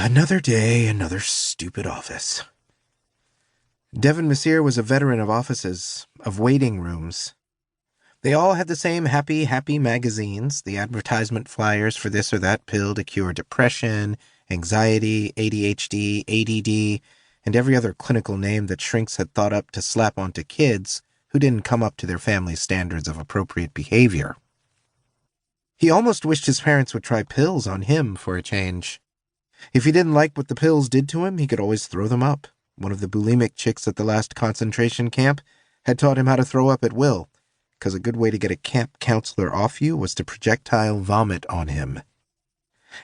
Another day, another stupid office. Devon Messier was a veteran of offices, of waiting rooms. They all had the same happy magazines, the advertisement flyers for this or that pill to cure depression, anxiety, ADHD, ADD, and every other clinical name that shrinks had thought up to slap onto kids who didn't come up to their family's standards of appropriate behavior. He almost wished his parents would try pills on him for a change. If he didn't like what the pills did to him, he could always throw them up. One of the bulimic chicks at the last concentration camp had taught him how to throw up at will, because a good way to get a camp counselor off you was to projectile vomit on him.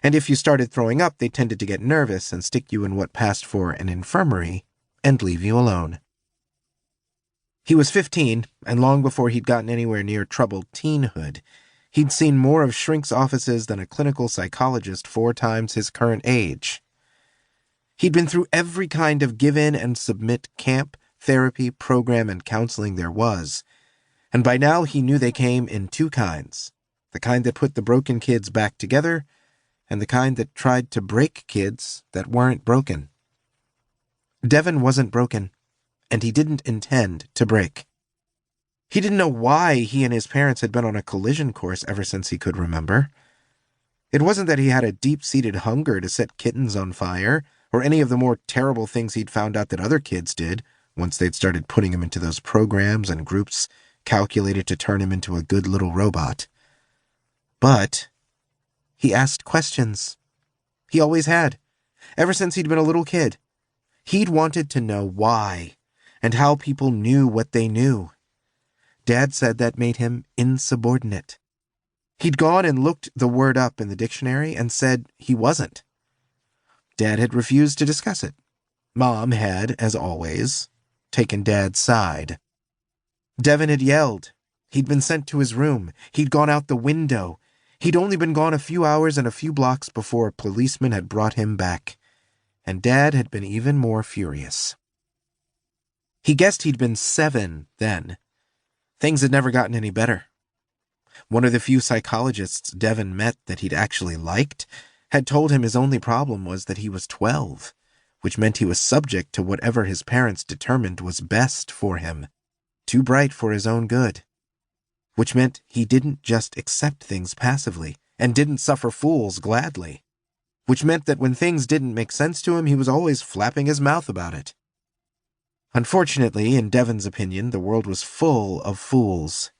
And if you started throwing up, they tended to get nervous and stick you in what passed for an infirmary and leave you alone. He was 15, and long before he'd gotten anywhere near troubled teenhood, he'd seen more of shrinks' offices than a clinical psychologist 4 times his current age. He'd been through every kind of give-in and submit camp, therapy, program, and counseling there was, and by now he knew they came in 2 kinds, the kind that put the broken kids back together, and the kind that tried to break kids that weren't broken. Devon wasn't broken, and he didn't intend to break. He didn't know why he and his parents had been on a collision course ever since he could remember. It wasn't that he had a deep-seated hunger to set kittens on fire, or any of the more terrible things he'd found out that other kids did once they'd started putting him into those programs and groups calculated to turn him into a good little robot. But he asked questions. He always had, ever since he'd been a little kid. He'd wanted to know why, and how people knew what they knew. Dad said that made him insubordinate. He'd gone and looked the word up in the dictionary and said he wasn't. Dad had refused to discuss it. Mom had, as always, taken Dad's side. Devon had yelled. He'd been sent to his room. He'd gone out the window. He'd only been gone a few hours and a few blocks before a policeman had brought him back. And Dad had been even more furious. He guessed he'd been 7 then. Things had never gotten any better. One of the few psychologists Devon met that he'd actually liked had told him his only problem was that he was 12, which meant he was subject to whatever his parents determined was best for him, too bright for his own good, which meant he didn't just accept things passively and didn't suffer fools gladly, which meant that when things didn't make sense to him, he was always flapping his mouth about it. Unfortunately, in Devon's opinion, the world was full of fools.